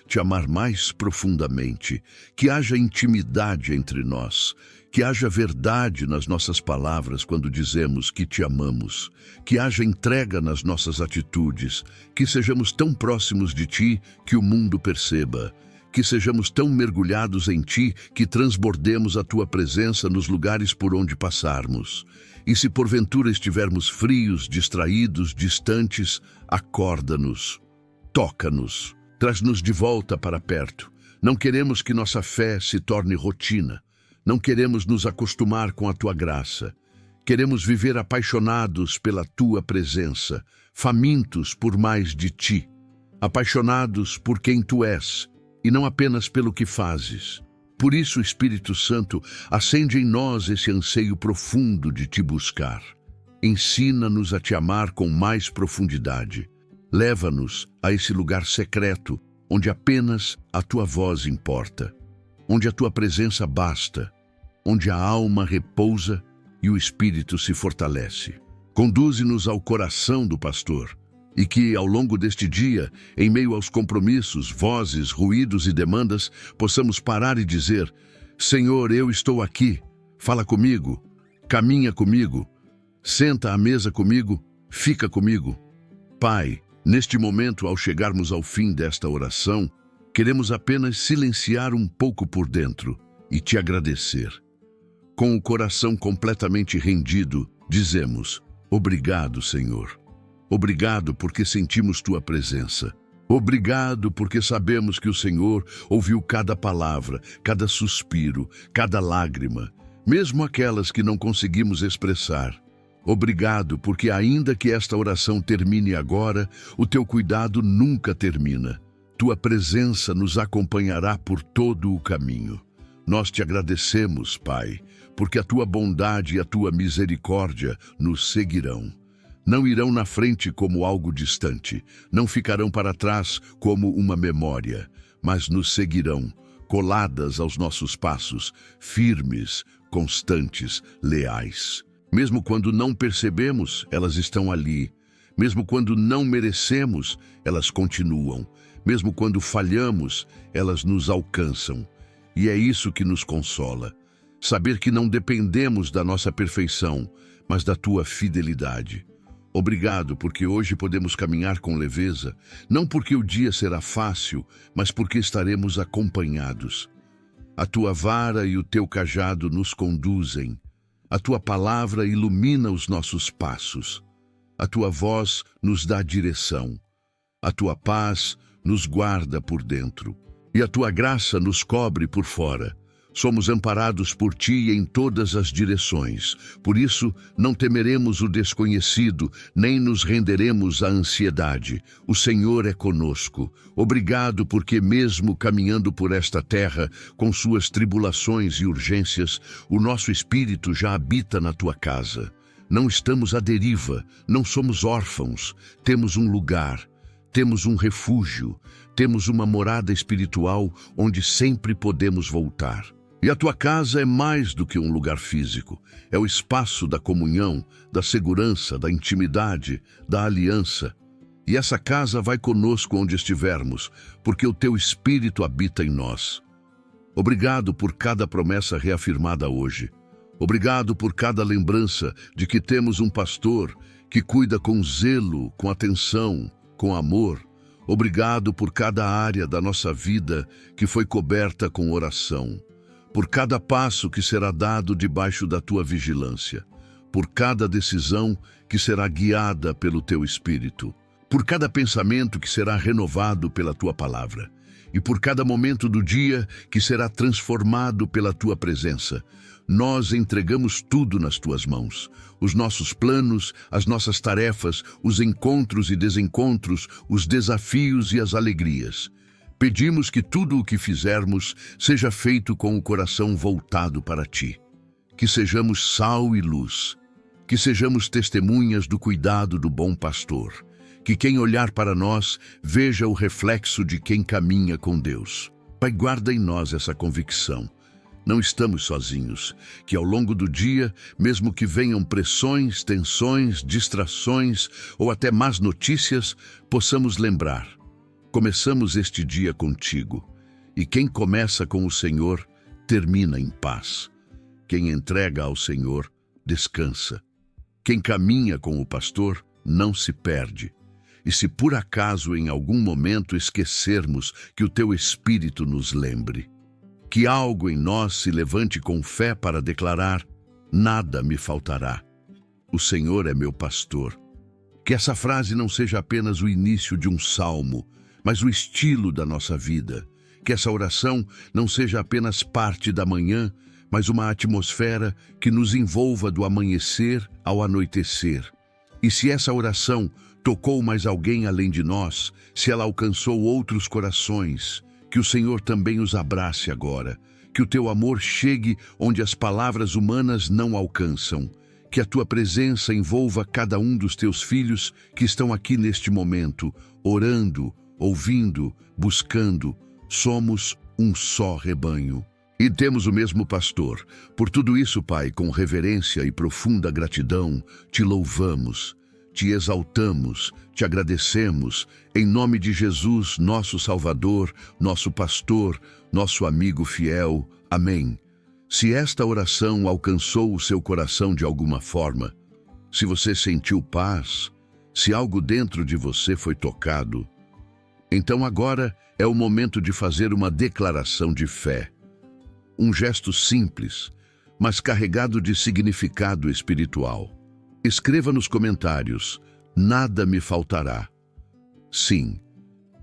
Te amar mais profundamente, que haja intimidade entre nós, que haja verdade nas nossas palavras quando dizemos que Te amamos, que haja entrega nas nossas atitudes, que sejamos tão próximos de Ti que o mundo perceba, que sejamos tão mergulhados em Ti que transbordemos a Tua presença nos lugares por onde passarmos. E se porventura estivermos frios, distraídos, distantes, acorda-nos, toca-nos, traz-nos de volta para perto. Não queremos que nossa fé se torne rotina. Não queremos nos acostumar com a Tua graça. Queremos viver apaixonados pela Tua presença, famintos por mais de Ti, apaixonados por quem Tu és, e não apenas pelo que fazes. Por isso, Espírito Santo, acende em nós esse anseio profundo de Te buscar. Ensina-nos a Te amar com mais profundidade. Leva-nos a esse lugar secreto, onde apenas a Tua voz importa, onde a Tua presença basta, onde a alma repousa e o espírito se fortalece. Conduze-nos ao coração do pastor, e que, ao longo deste dia, em meio aos compromissos, vozes, ruídos e demandas, possamos parar e dizer: Senhor, eu estou aqui, fala comigo, caminha comigo, senta à mesa comigo, fica comigo. Pai, neste momento, ao chegarmos ao fim desta oração, queremos apenas silenciar um pouco por dentro e Te agradecer. Com o coração completamente rendido, dizemos: obrigado, Senhor. Obrigado porque sentimos Tua presença. Obrigado porque sabemos que o Senhor ouviu cada palavra, cada suspiro, cada lágrima, mesmo aquelas que não conseguimos expressar. Obrigado, porque ainda que esta oração termine agora, o teu cuidado nunca termina. Tua presença nos acompanhará por todo o caminho. Nós te agradecemos, Pai, porque a tua bondade e a tua misericórdia nos seguirão. Não irão na frente como algo distante, não ficarão para trás como uma memória, mas nos seguirão, coladas aos nossos passos, firmes, constantes, leais. Mesmo quando não percebemos, elas estão ali. Mesmo quando não merecemos, elas continuam. Mesmo quando falhamos, elas nos alcançam. E é isso que nos consola. Saber que não dependemos da nossa perfeição, mas da tua fidelidade. Obrigado, porque hoje podemos caminhar com leveza, não porque o dia será fácil, mas porque estaremos acompanhados. A tua vara e o teu cajado nos conduzem. A tua palavra ilumina os nossos passos. A tua voz nos dá direção. A tua paz nos guarda por dentro. E a tua graça nos cobre por fora. Somos amparados por ti em todas as direções. Por isso, não temeremos o desconhecido, nem nos renderemos à ansiedade. O Senhor é conosco. Obrigado, porque mesmo caminhando por esta terra, com suas tribulações e urgências, o nosso espírito já habita na tua casa. Não estamos à deriva, não somos órfãos. Temos um lugar, temos um refúgio, temos uma morada espiritual onde sempre podemos voltar. E a tua casa é mais do que um lugar físico. É o espaço da comunhão, da segurança, da intimidade, da aliança. E essa casa vai conosco onde estivermos, porque o teu Espírito habita em nós. Obrigado por cada promessa reafirmada hoje. Obrigado por cada lembrança de que temos um pastor que cuida com zelo, com atenção, com amor. Obrigado por cada área da nossa vida que foi coberta com oração. Por cada passo que será dado debaixo da tua vigilância, por cada decisão que será guiada pelo teu Espírito, por cada pensamento que será renovado pela tua palavra, e por cada momento do dia que será transformado pela tua presença. Nós entregamos tudo nas tuas mãos, os nossos planos, as nossas tarefas, os encontros e desencontros, os desafios e as alegrias. Pedimos que tudo o que fizermos seja feito com o coração voltado para ti. Que sejamos sal e luz. Que sejamos testemunhas do cuidado do bom pastor. Que quem olhar para nós veja o reflexo de quem caminha com Deus. Pai, guarda em nós essa convicção. Não estamos sozinhos. Que ao longo do dia, mesmo que venham pressões, tensões, distrações ou até más notícias, possamos lembrar. Começamos este dia contigo, e quem começa com o Senhor, termina em paz. Quem entrega ao Senhor, descansa. Quem caminha com o pastor, não se perde. E se por acaso em algum momento esquecermos, que o teu Espírito nos lembre. Que algo em nós se levante com fé para declarar: nada me faltará. O Senhor é meu pastor. Que essa frase não seja apenas o início de um salmo, mas o estilo da nossa vida. Que essa oração não seja apenas parte da manhã, mas uma atmosfera que nos envolva do amanhecer ao anoitecer. E se essa oração tocou mais alguém além de nós, se ela alcançou outros corações, que o Senhor também os abrace agora. Que o teu amor chegue onde as palavras humanas não alcançam. Que a tua presença envolva cada um dos teus filhos que estão aqui neste momento, orando, ouvindo, buscando. Somos um só rebanho. E temos o mesmo pastor. Por tudo isso, Pai, com reverência e profunda gratidão, te louvamos, te exaltamos, te agradecemos, em nome de Jesus, nosso Salvador, nosso pastor, nosso amigo fiel. Amém. Se esta oração alcançou o seu coração de alguma forma, se você sentiu paz, se algo dentro de você foi tocado, então agora é o momento de fazer uma declaração de fé. Um gesto simples, mas carregado de significado espiritual. Escreva nos comentários: nada me faltará. Sim,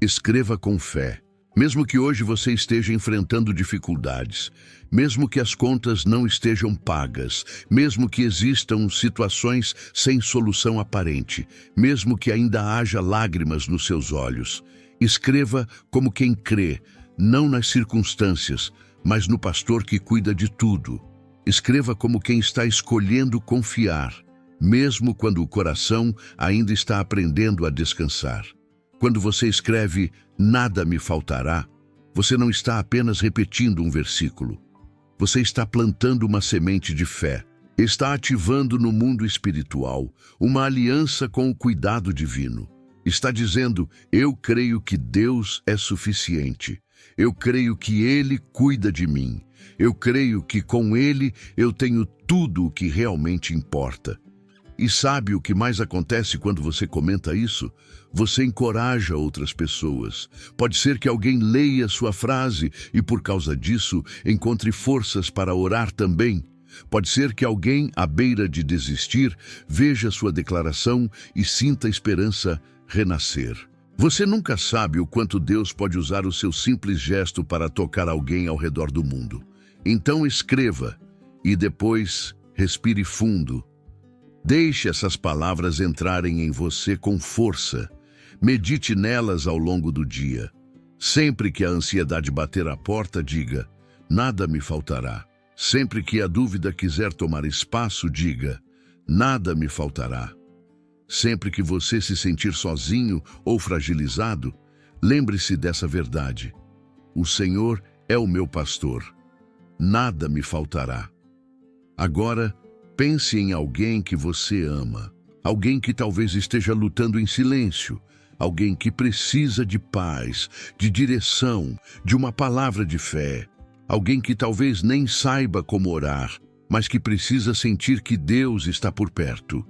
escreva com fé. Mesmo que hoje você esteja enfrentando dificuldades, mesmo que as contas não estejam pagas, mesmo que existam situações sem solução aparente, mesmo que ainda haja lágrimas nos seus olhos, escreva como quem crê, não nas circunstâncias, mas no pastor que cuida de tudo. Escreva como quem está escolhendo confiar, mesmo quando o coração ainda está aprendendo a descansar. Quando você escreve "nada me faltará", você não está apenas repetindo um versículo. Você está plantando uma semente de fé. Está ativando no mundo espiritual uma aliança com o cuidado divino. Está dizendo: eu creio que Deus é suficiente. Eu creio que Ele cuida de mim. Eu creio que com Ele eu tenho tudo o que realmente importa. E sabe o que mais acontece quando você comenta isso? Você encoraja outras pessoas. Pode ser que alguém leia sua frase e, por causa disso, encontre forças para orar também. Pode ser que alguém, à beira de desistir, veja sua declaração e sinta a esperança renascer. Você nunca sabe o quanto Deus pode usar o seu simples gesto para tocar alguém ao redor do mundo. Então escreva e depois respire fundo. Deixe essas palavras entrarem em você com força. Medite nelas ao longo do dia. Sempre que a ansiedade bater à porta, diga: nada me faltará. Sempre que a dúvida quiser tomar espaço, diga: nada me faltará. Sempre que você se sentir sozinho ou fragilizado, lembre-se dessa verdade: o Senhor é o meu pastor. Nada me faltará. Agora, pense em alguém que você ama, alguém que talvez esteja lutando em silêncio, alguém que precisa de paz, de direção, de uma palavra de fé, alguém que talvez nem saiba como orar, mas que precisa sentir que Deus está por perto.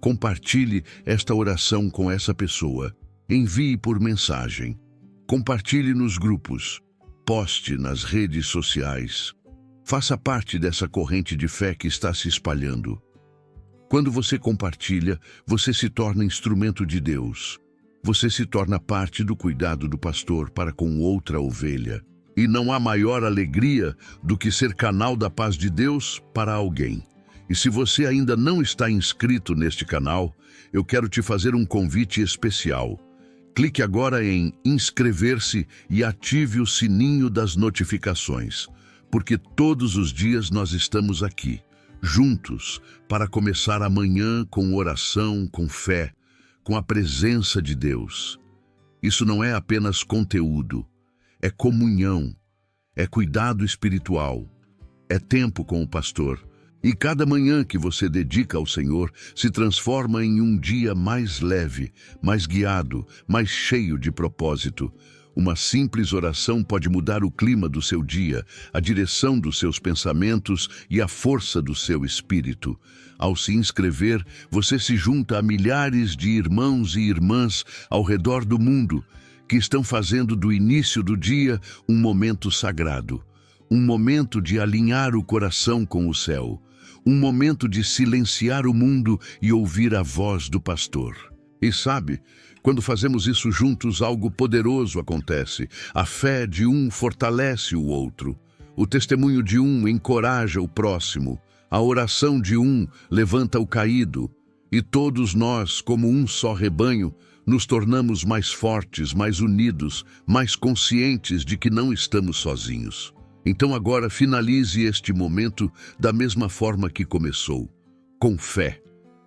Compartilhe esta oração com essa pessoa. Envie por mensagem. Compartilhe nos grupos. Poste nas redes sociais. Faça parte dessa corrente de fé que está se espalhando. Quando você compartilha, você se torna instrumento de Deus. Você se torna parte do cuidado do pastor para com outra ovelha. E não há maior alegria do que ser canal da paz de Deus para alguém. E se você ainda não está inscrito neste canal, eu quero te fazer um convite especial. Clique agora em inscrever-se e ative o sininho das notificações, porque todos os dias nós estamos aqui, juntos, para começar amanhã com oração, com fé, com a presença de Deus. Isso não é apenas conteúdo, é comunhão, é cuidado espiritual, é tempo com o pastor. E cada manhã que você dedica ao Senhor se transforma em um dia mais leve, mais guiado, mais cheio de propósito. Uma simples oração pode mudar o clima do seu dia, a direção dos seus pensamentos e a força do seu espírito. Ao se inscrever, você se junta a milhares de irmãos e irmãs ao redor do mundo que estão fazendo do início do dia um momento sagrado, um momento de alinhar o coração com o céu, um momento de silenciar o mundo e ouvir a voz do pastor. E sabe, quando fazemos isso juntos, algo poderoso acontece. A fé de um fortalece o outro. O testemunho de um encoraja o próximo. A oração de um levanta o caído. E todos nós, como um só rebanho, nos tornamos mais fortes, mais unidos, mais conscientes de que não estamos sozinhos. Então agora finalize este momento da mesma forma que começou, com fé.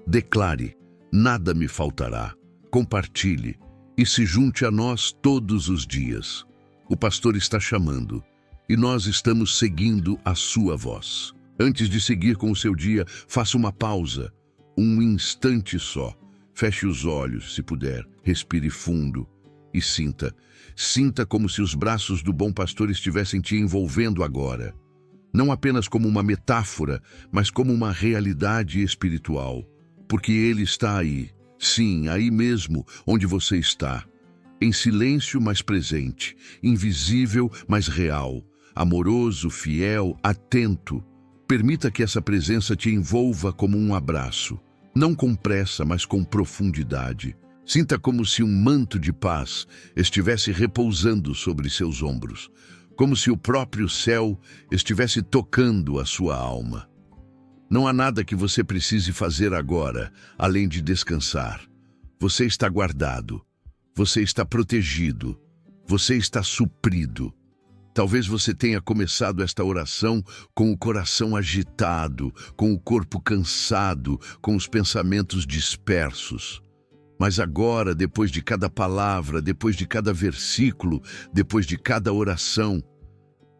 Declare: nada me faltará. Compartilhe e se junte a nós todos os dias. O pastor está chamando e nós estamos seguindo a sua voz. Antes de seguir com o seu dia, faça uma pausa, um instante só. Feche os olhos, se puder, respire fundo e sinta. Sinta como se os braços do bom pastor estivessem te envolvendo agora. Não apenas como uma metáfora, mas como uma realidade espiritual. Porque Ele está aí, sim, aí mesmo onde você está. Em silêncio, mas presente. Invisível, mas real. Amoroso, fiel, atento. Permita que essa presença te envolva como um abraço. Não com pressa, mas com profundidade. Sinta como se um manto de paz estivesse repousando sobre seus ombros, como se o próprio céu estivesse tocando a sua alma. Não há nada que você precise fazer agora, além de descansar. Você está guardado, você está protegido, você está suprido. Talvez você tenha começado esta oração com o coração agitado, com o corpo cansado, com os pensamentos dispersos. Mas agora, depois de cada palavra, depois de cada versículo, depois de cada oração,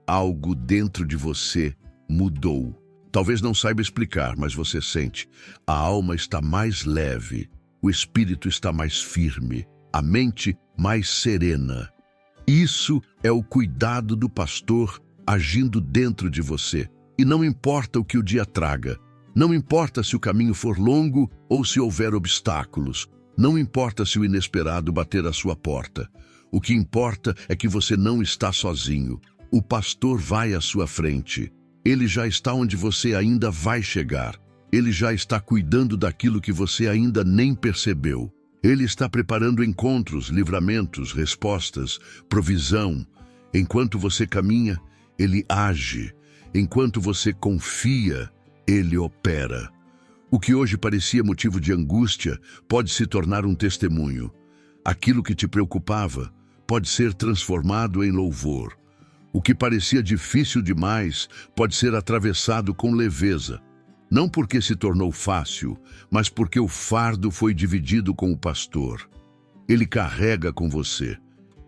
algo dentro de você mudou. Talvez não saiba explicar, mas você sente. A alma está mais leve, o espírito está mais firme, a mente mais serena. Isso é o cuidado do pastor agindo dentro de você. E não importa o que o dia traga, não importa se o caminho for longo ou se houver obstáculos, não importa se o inesperado bater à sua porta. O que importa é que você não está sozinho. O pastor vai à sua frente. Ele já está onde você ainda vai chegar. Ele já está cuidando daquilo que você ainda nem percebeu. Ele está preparando encontros, livramentos, respostas, provisão. Enquanto você caminha, ele age. Enquanto você confia, ele opera. O que hoje parecia motivo de angústia pode se tornar um testemunho. Aquilo que te preocupava pode ser transformado em louvor. O que parecia difícil demais pode ser atravessado com leveza. Não porque se tornou fácil, mas porque o fardo foi dividido com o pastor. Ele carrega com você.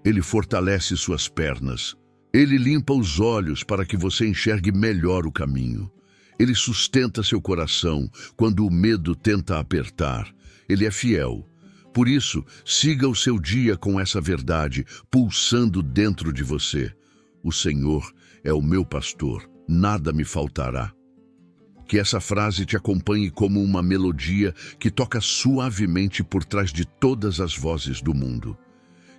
Ele fortalece suas pernas. Ele limpa os olhos para que você enxergue melhor o caminho. Ele sustenta seu coração quando o medo tenta apertar. Ele é fiel. Por isso, siga o seu dia com essa verdade pulsando dentro de você. O Senhor é o meu pastor, nada me faltará. Que essa frase te acompanhe como uma melodia que toca suavemente por trás de todas as vozes do mundo.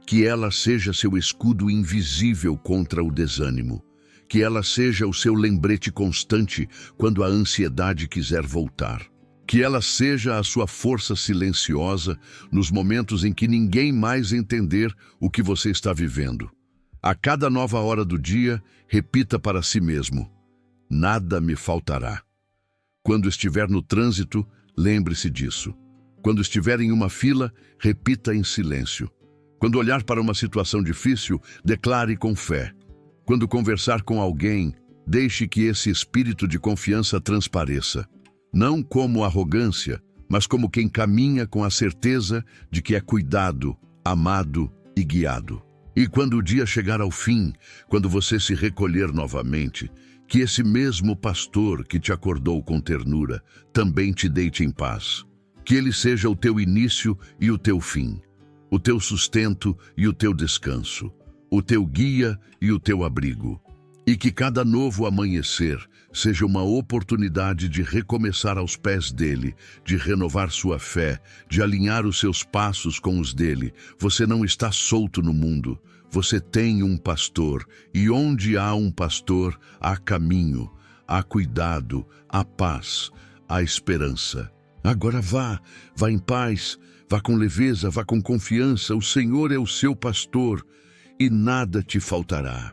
Que ela seja seu escudo invisível contra o desânimo. Que ela seja o seu lembrete constante quando a ansiedade quiser voltar. Que ela seja a sua força silenciosa nos momentos em que ninguém mais entender o que você está vivendo. A cada nova hora do dia, repita para si mesmo: nada me faltará. Quando estiver no trânsito, lembre-se disso. Quando estiver em uma fila, repita em silêncio. Quando olhar para uma situação difícil, declare com fé. Quando conversar com alguém, deixe que esse espírito de confiança transpareça. Não como arrogância, mas como quem caminha com a certeza de que é cuidado, amado e guiado. E quando o dia chegar ao fim, quando você se recolher novamente, que esse mesmo pastor que te acordou com ternura também te deite em paz. Que ele seja o teu início e o teu fim, o teu sustento e o teu descanso, o teu guia e o teu abrigo. E que cada novo amanhecer seja uma oportunidade de recomeçar aos pés dele, de renovar sua fé, de alinhar os seus passos com os dele. Você não está solto no mundo. Você tem um pastor, e onde há um pastor, há caminho, há cuidado, há paz, há esperança. Agora vá em paz, vá com leveza, vá com confiança. O Senhor é o seu pastor, e nada te faltará.